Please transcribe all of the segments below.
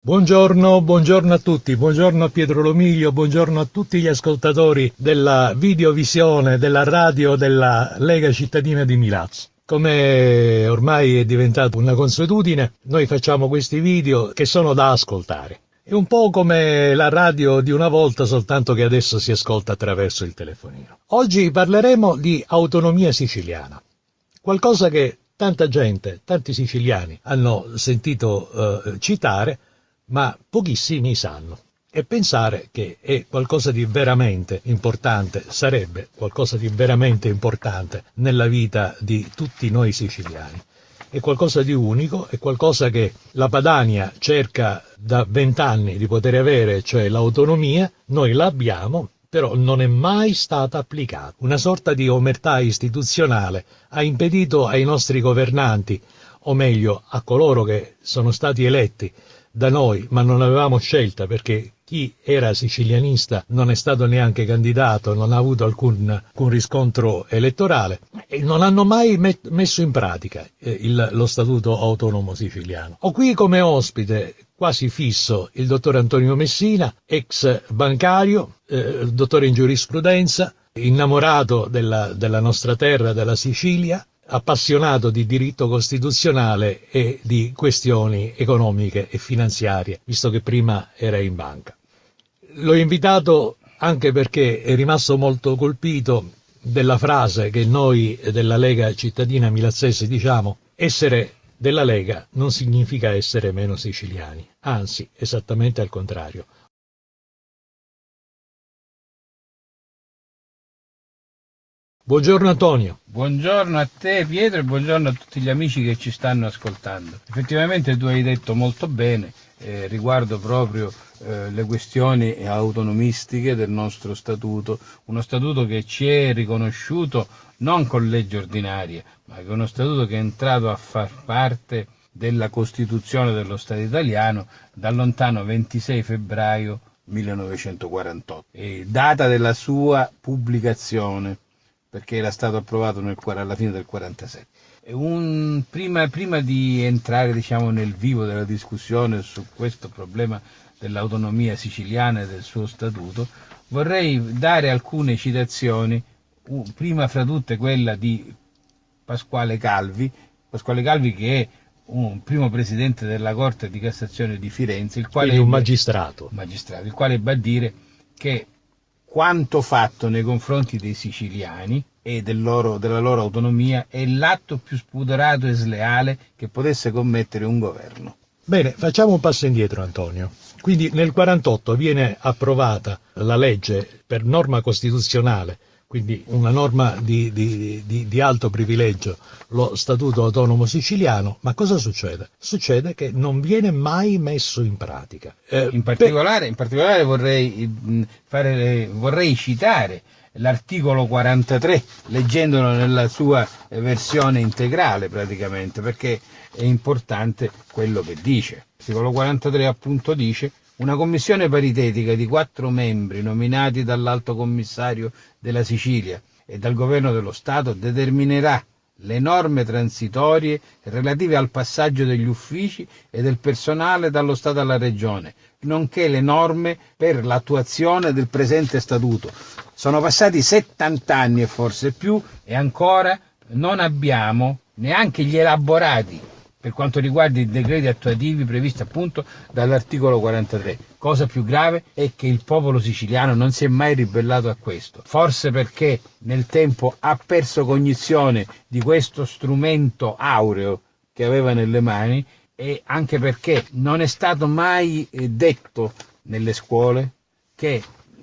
Buongiorno, buongiorno a tutti, buongiorno a Pietro Lomilio, buongiorno a tutti gli ascoltatori della videovisione della radio della Lega Cittadina di Milazzo. Come ormai è diventato una consuetudine, noi facciamo questi video che sono da ascoltare. È un po' come la radio di una volta, soltanto che adesso si ascolta attraverso il telefonino. Oggi parleremo di autonomia siciliana, qualcosa che tanta gente, tanti siciliani hanno sentito citare, ma pochissimi sanno. E pensare che è qualcosa di veramente importante, sarebbe qualcosa di veramente importante nella vita di tutti noi siciliani. È qualcosa di unico, è qualcosa che la Padania cerca da 20 anni di poter avere, cioè l'autonomia. Noi l'abbiamo, però non è mai stata applicata. Una sorta di omertà istituzionale ha impedito ai nostri governanti, o meglio a coloro che sono stati eletti da noi, ma non avevamo scelta, perché chi era sicilianista non è stato neanche candidato, non ha avuto alcun riscontro elettorale, e non hanno mai messo in pratica lo Statuto autonomo siciliano. Ho qui come ospite quasi fisso il dottor Antonio Messina, ex bancario, dottore in giurisprudenza, innamorato della nostra terra, della Sicilia, appassionato di diritto costituzionale e di questioni economiche e finanziarie, visto che prima era in banca. L'ho invitato anche perché è rimasto molto colpito della frase che noi della Lega Cittadina Milazzese diciamo: essere della Lega non significa essere meno siciliani, anzi, esattamente al contrario. Buongiorno Antonio. Buongiorno a te Pietro e buongiorno a tutti gli amici che ci stanno ascoltando. Effettivamente tu hai detto molto bene riguardo proprio le questioni autonomistiche del nostro statuto, uno statuto che ci è riconosciuto non con legge ordinaria, ma che è uno statuto che è entrato a far parte della Costituzione dello Stato italiano dal lontano 26 febbraio 1948, data della sua pubblicazione, perché era stato approvato alla fine del 47. Prima di entrare nel vivo della discussione su questo problema dell'autonomia siciliana e del suo statuto, vorrei dare alcune citazioni, prima fra tutte quella di Pasquale Calvi che è un primo presidente della Corte di Cassazione di Firenze, il quale Quindi un magistrato, il quale ebbe a dire che quanto fatto nei confronti dei siciliani e della loro autonomia è l'atto più spudorato e sleale che potesse commettere un governo. Bene, facciamo un passo indietro Antonio. Quindi nel 48 viene approvata la legge per norma costituzionale, quindi una norma di alto privilegio, lo Statuto autonomo siciliano, ma cosa succede? Succede che non viene mai messo in pratica. In particolare vorrei citare l'articolo 43, leggendolo nella sua versione integrale praticamente, perché è importante quello che dice. L'articolo 43 appunto dice: una commissione paritetica di 4 membri nominati dall'Alto Commissario della Sicilia e dal Governo dello Stato determinerà le norme transitorie relative al passaggio degli uffici e del personale dallo Stato alla Regione, nonché le norme per l'attuazione del presente statuto. Sono passati 70 anni e forse più e ancora non abbiamo neanche gli elaborati per quanto riguarda i decreti attuativi previsti appunto dall'articolo 43. Cosa più grave è che il popolo siciliano non si è mai ribellato a questo, forse perché nel tempo ha perso cognizione di questo strumento aureo che aveva nelle mani, e anche perché non è stato mai detto nelle scuole che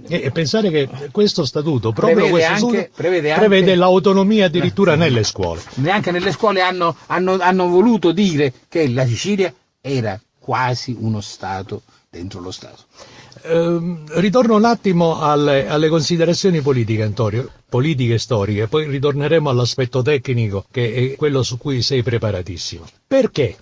e pensare che questo statuto, proprio prevede l'autonomia addirittura nelle scuole. Neanche nelle scuole hanno voluto dire che la Sicilia era quasi uno Stato dentro lo Stato. Ritorno un attimo alle considerazioni politiche, Antonio, politiche e storiche, poi ritorneremo all'aspetto tecnico, che è quello su cui sei preparatissimo. Perché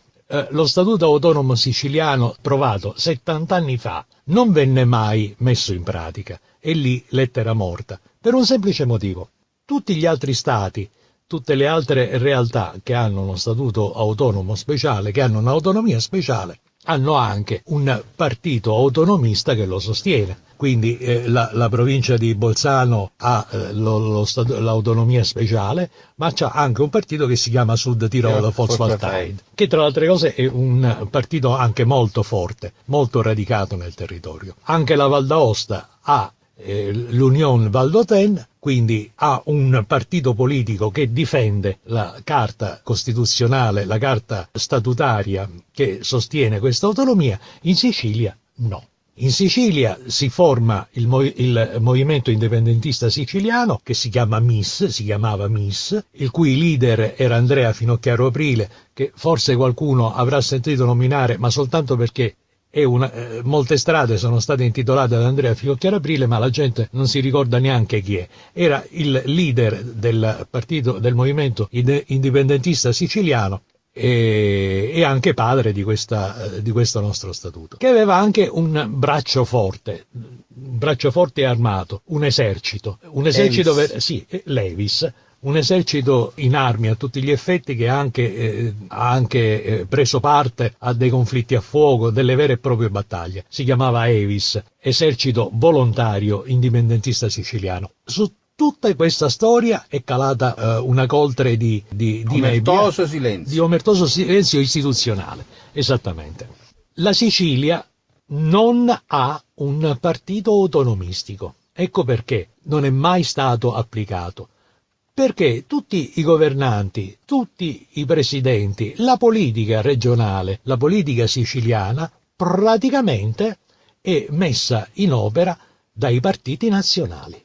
lo Statuto autonomo siciliano, approvato 70 anni fa, non venne mai messo in pratica? È lì lettera morta, per un semplice motivo: tutti gli altri stati, tutte le altre realtà che hanno uno statuto autonomo speciale, che hanno un'autonomia speciale, hanno anche un partito autonomista che lo sostiene. Quindi la provincia di Bolzano ha l'autonomia speciale, ma c'ha anche un partito che si chiama Sud Tirolo Volkspartei, che tra le altre cose è un partito anche molto forte, molto radicato nel territorio. Anche la Val d'Aosta ha l'Union Valdôtaine, quindi ha un partito politico che difende la carta costituzionale, la carta statutaria che sostiene questa autonomia. In Sicilia no. In Sicilia si forma il movimento indipendentista siciliano, che si chiamava MIS, il cui leader era Andrea Finocchiaro Aprile, che forse qualcuno avrà sentito nominare, ma soltanto perché molte strade sono state intitolate ad Andrea Finocchiaro Aprile, ma la gente non si ricorda neanche chi è. Era il leader del partito, del movimento indipendentista siciliano, e anche padre di questo nostro statuto, che aveva anche un braccio forte armato, un esercito l'Evis, un esercito in armi a tutti gli effetti, che ha anche preso parte a dei conflitti a fuoco, delle vere e proprie battaglie. Si chiamava EVIS, Esercito Volontario Indipendentista Siciliano. Su tutta questa storia è calata una coltre di omertoso silenzio. Di omertoso silenzio istituzionale, esattamente. La Sicilia non ha un partito autonomistico. Ecco perché non è mai stato applicato. Perché tutti i governanti, tutti i presidenti, la politica regionale, la politica siciliana, praticamente è messa in opera dai partiti nazionali.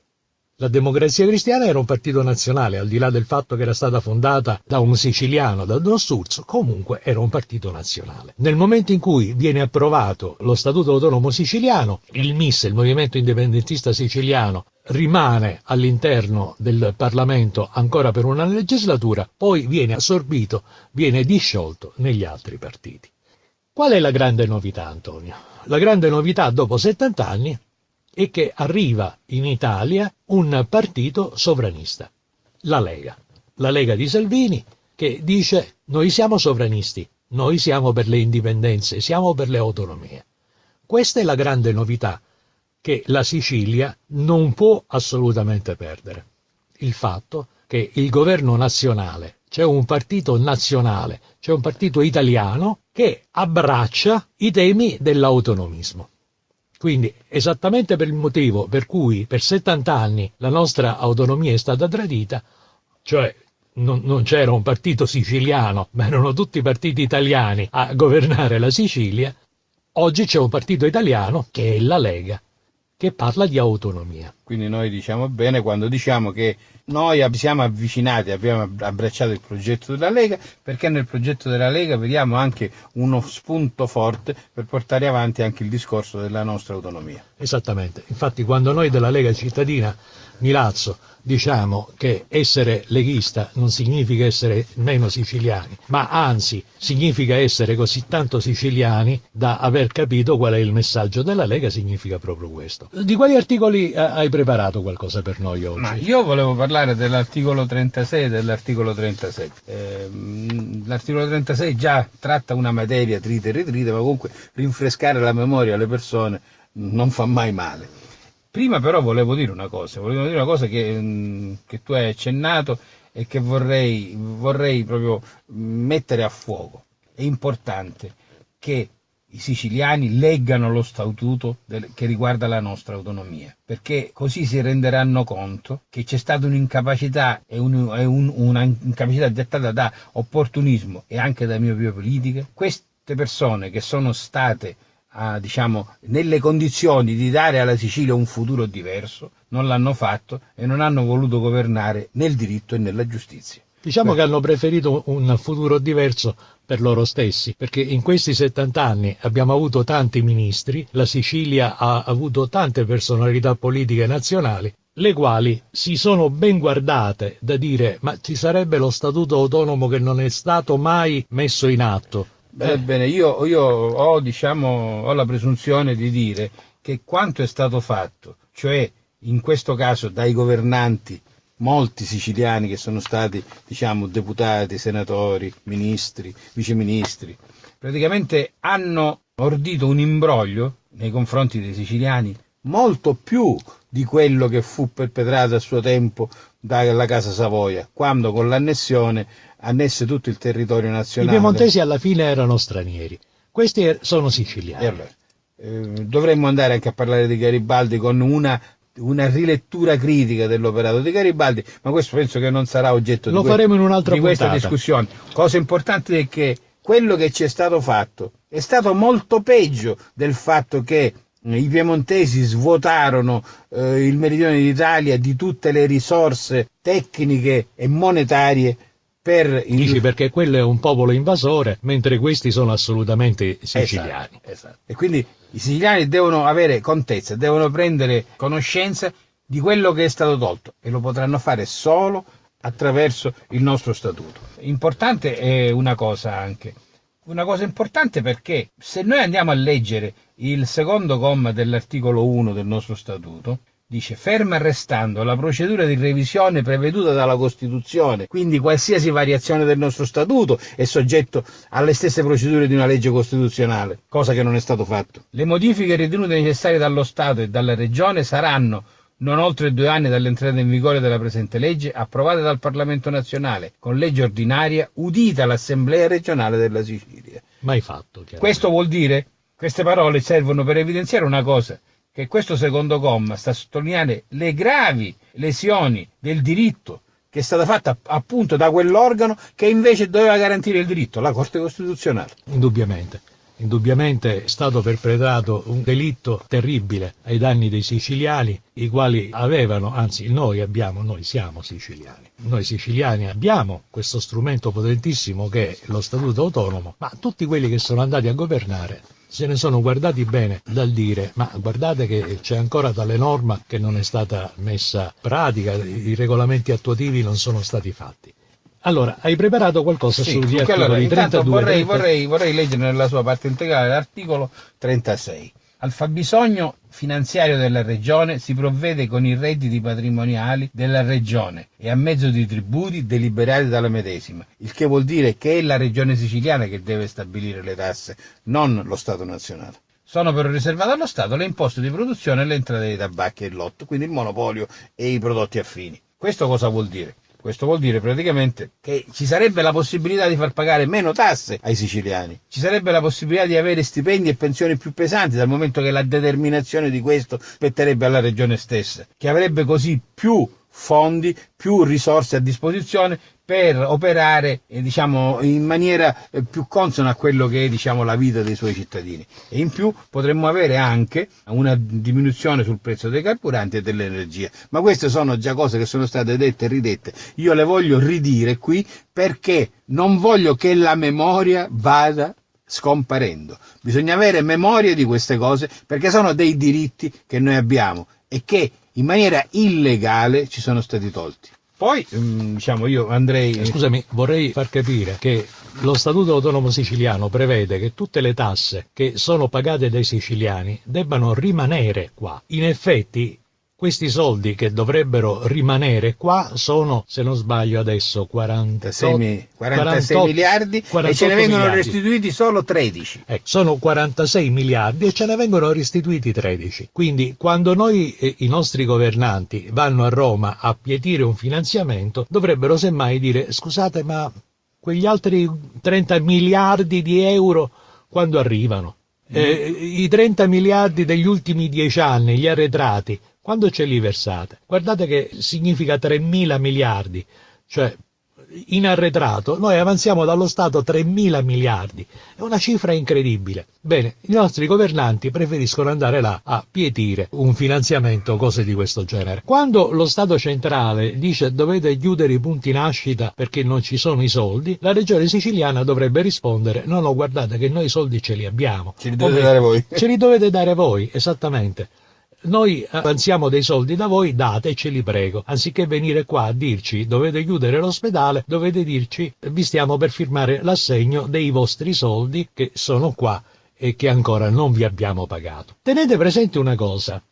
La Democrazia Cristiana era un partito nazionale, al di là del fatto che era stata fondata da un siciliano, da Don Sturzo, comunque era un partito nazionale. Nel momento in cui viene approvato lo Statuto Autonomo Siciliano, il MIS, il Movimento Indipendentista Siciliano, rimane all'interno del Parlamento ancora per una legislatura, poi viene assorbito, viene disciolto negli altri partiti. Qual è la grande novità, Antonio? La grande novità dopo 70 anni è che arriva in Italia un partito sovranista, la Lega di Salvini, che dice: noi siamo sovranisti, noi siamo per le indipendenze, siamo per le autonomie. Questa è la grande novità che la Sicilia non può assolutamente perdere. Il fatto che il governo nazionale, c'è un partito nazionale, c'è un partito italiano che abbraccia i temi dell'autonomismo. Quindi, esattamente per il motivo per cui per 70 anni la nostra autonomia è stata tradita, cioè non c'era un partito siciliano, ma erano tutti partiti italiani a governare la Sicilia, oggi c'è un partito italiano, che è la Lega, che parla di autonomia. Quindi noi diciamo bene quando diciamo che noi siamo avvicinati, abbiamo abbracciato il progetto della Lega, perché nel progetto della Lega vediamo anche uno spunto forte per portare avanti anche il discorso della nostra autonomia. Esattamente, infatti quando noi della Lega Cittadina Milazzo diciamo che essere leghista non significa essere meno siciliani, ma anzi significa essere così tanto siciliani da aver capito qual è il messaggio della Lega, significa proprio questo. Di quali articoli hai preparato qualcosa per noi oggi? Ma io volevo parlare dell'articolo 36 e dell'articolo 37. L'articolo 36 già tratta una materia trita e ritrita, ma comunque rinfrescare la memoria alle persone non fa mai male. Prima però volevo dire una cosa che tu hai accennato e che vorrei proprio mettere a fuoco. È importante che i siciliani leggano lo statuto che riguarda la nostra autonomia, perché così si renderanno conto che c'è stata un'incapacità una incapacità dettata da opportunismo e anche da miopia politica. Queste persone che sono state nelle condizioni di dare alla Sicilia un futuro diverso, non l'hanno fatto e non hanno voluto governare nel diritto e nella giustizia. Diciamo che hanno preferito un futuro diverso per loro stessi, perché in questi 70 anni abbiamo avuto tanti ministri, la Sicilia ha avuto tante personalità politiche nazionali, le quali si sono ben guardate da dire: ma ci sarebbe lo statuto autonomo che non è stato mai messo in atto. Bene, io ho la presunzione di dire che quanto è stato fatto, cioè in questo caso dai governanti, molti siciliani che sono stati deputati, senatori, ministri, viceministri, praticamente hanno ordito un imbroglio nei confronti dei siciliani molto più di quello che fu perpetrato a suo tempo dalla Casa Savoia, quando con l'annessione annesse tutto il territorio I nazionale. piemontesi alla fine erano stranieri, questi sono siciliani. E allora, dovremmo andare anche a parlare di Garibaldi con una rilettura critica dell'operato di Garibaldi, ma questo penso che non sarà oggetto Lo faremo in un'altra di questa puntata. discussione. Cosa importante è che quello che ci è stato fatto è stato molto peggio del fatto che i piemontesi svuotarono il meridione d'Italia di tutte le risorse tecniche e monetarie per Dici perché quello è un popolo invasore, mentre questi sono assolutamente siciliani. Esatto. E quindi i siciliani devono avere contezza, devono prendere conoscenza di quello che è stato tolto e lo potranno fare solo attraverso il nostro statuto. Importante è una cosa importante, perché se noi andiamo a leggere il secondo comma dell'articolo 1 del nostro statuto, dice: ferma restando la procedura di revisione preveduta dalla Costituzione, quindi qualsiasi variazione del nostro statuto è soggetto alle stesse procedure di una legge costituzionale, cosa che non è stato fatto. Le modifiche ritenute necessarie dallo Stato e dalla Regione saranno, non oltre 2 anni dall'entrata in vigore della presente legge, approvate dal Parlamento nazionale con legge ordinaria, udita l'Assemblea regionale della Sicilia. Mai fatto, chiaramente. Questo vuol dire, queste parole servono per evidenziare una cosa, che questo secondo comma sta a sottolineare le gravi lesioni del diritto che è stata fatta appunto da quell'organo che invece doveva garantire il diritto, la Corte Costituzionale. Indubbiamente è stato perpetrato un delitto terribile ai danni dei siciliani, i quali avevano, anzi noi siamo siciliani. Noi siciliani abbiamo questo strumento potentissimo che è lo Statuto autonomo, ma tutti quelli che sono andati a governare se ne sono guardati bene dal dire: ma guardate che c'è ancora tale norma che non è stata messa in pratica, i regolamenti attuativi non sono stati fatti. Allora, hai preparato qualcosa sugli articoli 32? Vorrei leggere nella sua parte integrale l'articolo 36. Al fabbisogno finanziario della Regione si provvede con i redditi patrimoniali della Regione e a mezzo di tributi deliberati dalla medesima, il che vuol dire che è la Regione siciliana che deve stabilire le tasse, non lo Stato nazionale. Sono però riservate allo Stato le imposte di produzione e le entrate dei tabacchi e il lotto, quindi il monopolio e i prodotti affini. Questo cosa vuol dire? Questo vuol dire praticamente che ci sarebbe la possibilità di far pagare meno tasse ai siciliani, ci sarebbe la possibilità di avere stipendi e pensioni più pesanti, dal momento che la determinazione di questo spetterebbe alla regione stessa, che avrebbe così più fondi, più risorse a disposizione per operare in maniera più consona a quello che è la vita dei suoi cittadini, e in più potremmo avere anche una diminuzione sul prezzo dei carburanti e dell'energia. Ma queste sono già cose che sono state dette e ridette, io le voglio ridire qui perché non voglio che la memoria vada scomparendo. Bisogna avere memoria di queste cose perché sono dei diritti che noi abbiamo e che in maniera illegale ci sono stati tolti. Poi, io andrei... Scusami, vorrei far capire che lo Statuto Autonomo Siciliano prevede che tutte le tasse che sono pagate dai siciliani debbano rimanere qua. In effetti, questi soldi che dovrebbero rimanere qua sono, se non sbaglio adesso, 46 miliardi e ce ne vengono restituiti solo 13. Sono 46 miliardi e ce ne vengono restituiti 13. Quindi quando i nostri governanti vanno a Roma a pietire un finanziamento, dovrebbero semmai dire: scusate, ma quegli altri 30 miliardi di euro quando arrivano? I 30 miliardi degli ultimi 10 anni, gli arretrati, quando ce li versate? Guardate che significa 3.000 miliardi, cioè in arretrato noi avanziamo dallo Stato 3.000 miliardi, è una cifra incredibile. Bene, i nostri governanti preferiscono andare là a pietire un finanziamento, cose di questo genere. Quando lo Stato centrale dice dovete chiudere i punti nascita perché non ci sono i soldi, la regione siciliana dovrebbe rispondere: no, guardate che noi i soldi ce li abbiamo. Ce li dovete dare voi. Ce li dovete dare voi, esattamente. Noi avanziamo dei soldi da voi, dateceli prego, anziché venire qua a dirci dovete chiudere l'ospedale, dovete dirci vi stiamo per firmare l'assegno dei vostri soldi che sono qua e che ancora non vi abbiamo pagato. Tenete presente una cosa,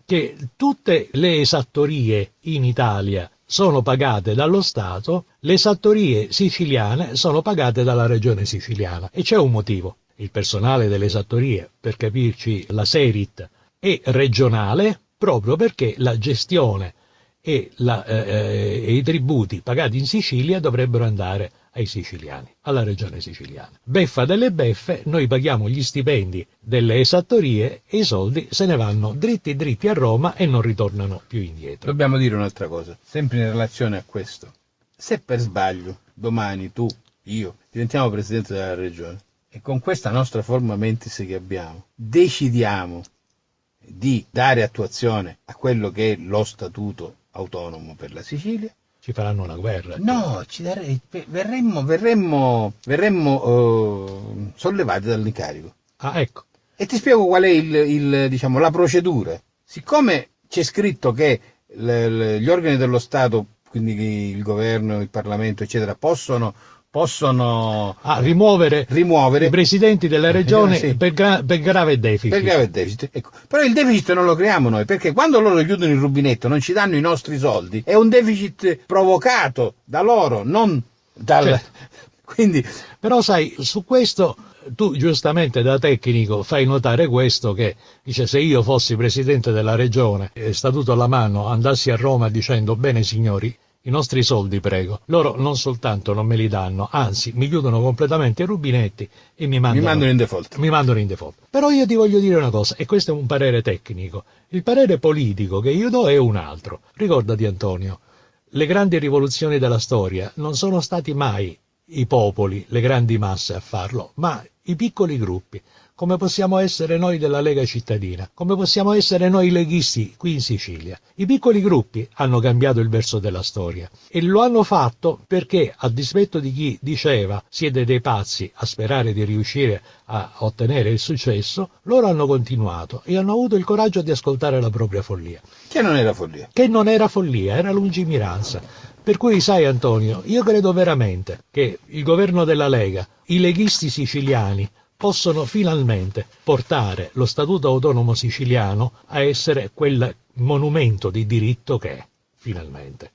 che tutte le esattorie in Italia sono pagate dallo Stato, le esattorie siciliane sono pagate dalla regione siciliana, e c'è un motivo. il personale delle esattorie, per capirci la Serit, è regionale proprio perché la gestione e i tributi pagati in Sicilia dovrebbero andare ai siciliani, alla regione siciliana. Beffa delle beffe, noi paghiamo gli stipendi delle esattorie e i soldi se ne vanno dritti a Roma e non ritornano più indietro. Dobbiamo dire un'altra cosa, sempre in relazione a questo. Se per sbaglio domani tu, io, diventiamo presidente della regione e con questa nostra forma mentis che abbiamo decidiamo di dare attuazione a quello che è lo statuto autonomo per la Sicilia, ci faranno una guerra. No, verremmo sollevati dall'incarico. Ah, ecco. E ti spiego qual è diciamo, la procedura. Siccome c'è scritto che gli organi dello Stato, quindi il governo, il Parlamento, eccetera, possono rimuovere i presidenti della regione sì. per grave deficit. Per grave deficit, ecco. Però il deficit non lo creiamo noi, perché quando loro chiudono il rubinetto, non ci danno i nostri soldi, è un deficit provocato da loro, non dal... Certo. Quindi... Però sai, su questo tu giustamente da tecnico fai notare questo, che dice: se io fossi presidente della regione, statuto alla mano, andassi a Roma dicendo: bene signori, i nostri soldi prego, loro non soltanto non me li danno, anzi mi chiudono completamente i rubinetti e mi mandano in default. Mi mandano in default. Però io ti voglio dire una cosa, e questo è un parere tecnico. Il parere politico che io do è un altro. Ricordati, Antonio, le grandi rivoluzioni della storia non sono stati mai i popoli, le grandi masse a farlo, ma i piccoli gruppi, come possiamo essere noi della Lega Cittadina, come possiamo essere noi leghisti qui in Sicilia. I piccoli gruppi hanno cambiato il verso della storia e lo hanno fatto perché, a dispetto di chi diceva siete dei pazzi a sperare di riuscire a ottenere il successo, loro hanno continuato e hanno avuto il coraggio di ascoltare la propria follia. Che non era follia. Che non era follia, era lungimiranza. Per cui, sai Antonio, io credo veramente che il governo della Lega, i leghisti siciliani, possono finalmente portare lo Statuto autonomo siciliano a essere quel monumento di diritto che è, finalmente.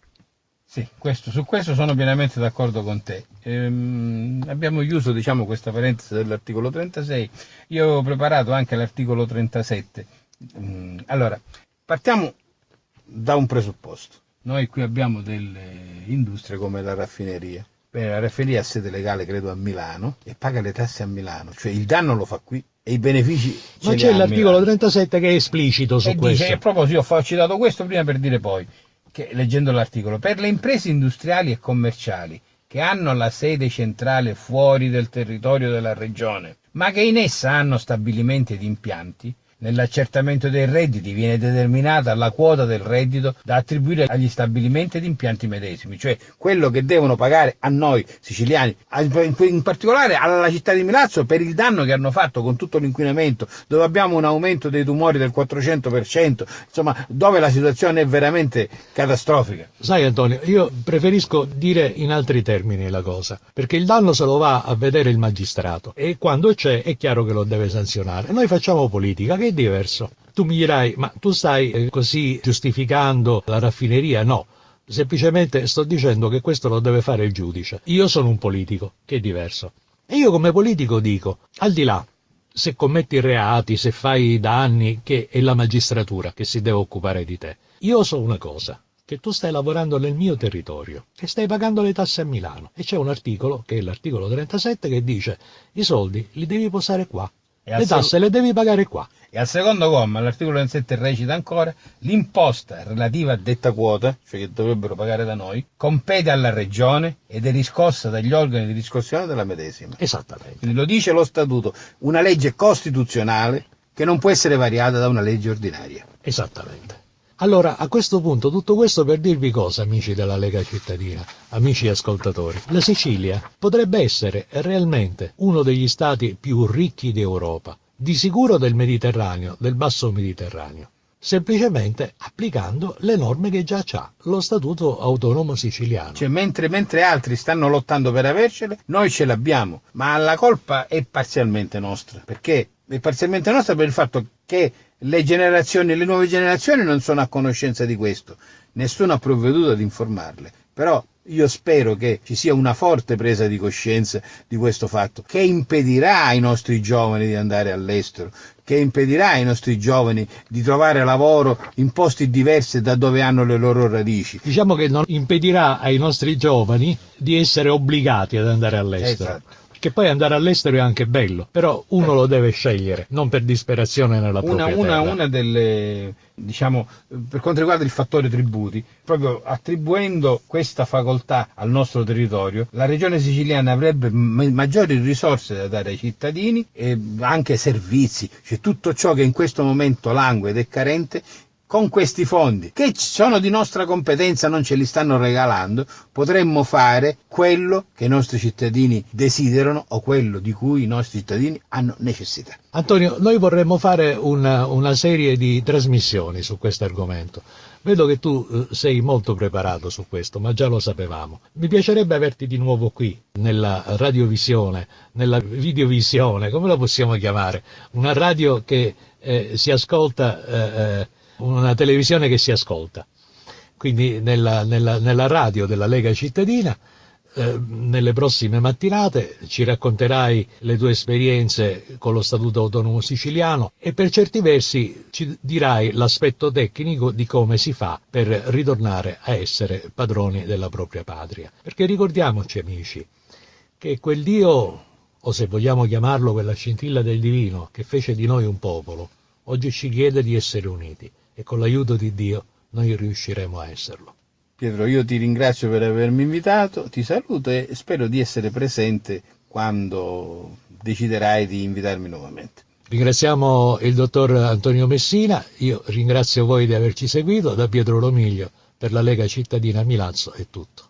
Sì, su questo sono pienamente d'accordo con te. Abbiamo chiuso, diciamo, questa parentesi dell'articolo 36, io avevo preparato anche l'articolo 37. Allora, partiamo da un presupposto. Noi qui abbiamo delle industrie come la raffineria. Bene, la raffineria ha sede legale credo a Milano e paga le tasse a Milano, cioè il danno lo fa qui e i benefici ma c'è l'articolo 37 che è esplicito su questo. Dice, proprio sì, ho citato questo prima per dire poi, che leggendo l'articolo, per le imprese industriali e commerciali che hanno la sede centrale fuori del territorio della regione, ma che in essa hanno stabilimenti ed impianti, nell'accertamento dei redditi viene determinata la quota del reddito da attribuire agli stabilimenti ed impianti medesimi, cioè quello che devono pagare a noi siciliani, in particolare alla città di Milazzo per il danno che hanno fatto con tutto l'inquinamento, dove abbiamo un aumento dei tumori del 400%, insomma, dove la situazione è veramente catastrofica. Sai Antonio, io preferisco dire in altri termini la cosa, perché il danno se lo va a vedere il magistrato e quando c'è è chiaro che lo deve sanzionare. Noi facciamo politica, che è diverso. Tu mi dirai, ma tu stai così giustificando la raffineria? No, semplicemente sto dicendo che questo lo deve fare il giudice. Io sono un politico, che è diverso. E io come politico dico, al di là se commetti reati, se fai danni, che è la magistratura che si deve occupare di te. Io so una cosa, che tu stai lavorando nel mio territorio, che stai pagando le tasse a Milano e c'è un articolo, che è l'articolo 37, che dice i soldi li devi posare qua. Le tasse le devi pagare qua. E al secondo comma, l'articolo 27 recita ancora, l'imposta relativa a detta quota, cioè che dovrebbero pagare da noi, compete alla regione ed è riscossa dagli organi di riscossione della medesima. Esattamente. Quindi lo dice lo statuto, una legge costituzionale che non può essere variata da una legge ordinaria. Esattamente. Allora, a questo punto, tutto questo per dirvi cosa, amici della Lega Cittadina, amici ascoltatori. La Sicilia potrebbe essere realmente uno degli stati più ricchi d'Europa, di sicuro del Mediterraneo, del basso Mediterraneo, semplicemente applicando le norme che già c'ha, lo Statuto autonomo siciliano. Cioè, mentre altri stanno lottando per avercele, noi ce l'abbiamo, ma la colpa è parzialmente nostra, perché è parzialmente nostra per il fatto che le nuove generazioni non sono a conoscenza di questo, nessuno ha provveduto ad informarle, però io spero che ci sia una forte presa di coscienza di questo fatto, che impedirà ai nostri giovani di andare all'estero, che impedirà ai nostri giovani di trovare lavoro in posti diversi da dove hanno le loro radici. Diciamo che non impedirà ai nostri giovani di essere obbligati ad andare all'estero. Esatto. Che poi andare all'estero è anche bello, però uno lo deve scegliere, non per disperazione nella propria terra. Una delle, diciamo, per quanto riguarda il fattore tributi, proprio attribuendo questa facoltà al nostro territorio, la regione siciliana avrebbe maggiori risorse da dare ai cittadini e anche servizi, cioè tutto ciò che in questo momento langue ed è carente. Con questi fondi, che sono di nostra competenza, non ce li stanno regalando, potremmo fare quello che i nostri cittadini desiderano o quello di cui i nostri cittadini hanno necessità. Antonio, noi vorremmo fare una serie di trasmissioni su questo argomento. Vedo che tu sei molto preparato su questo, ma già lo sapevamo. Mi piacerebbe averti di nuovo qui, nella radiovisione, nella videovisione, come la possiamo chiamare? Una radio che si ascolta... una televisione che si ascolta, quindi nella radio della Lega Cittadina. Nelle prossime mattinate ci racconterai le tue esperienze con lo Statuto Autonomo Siciliano e per certi versi ci dirai l'aspetto tecnico di come si fa per ritornare a essere padroni della propria patria. Perché ricordiamoci, amici, che quel Dio, o se vogliamo chiamarlo quella scintilla del divino che fece di noi un popolo, oggi ci chiede di essere uniti. E con l'aiuto di Dio noi riusciremo a esserlo. Pietro, io ti ringrazio per avermi invitato, ti saluto e spero di essere presente quando deciderai di invitarmi nuovamente. Ringraziamo il dottor Antonio Messina, io ringrazio voi di averci seguito, da Pietro Lomiglio per la Lega Cittadina Milazzo è tutto.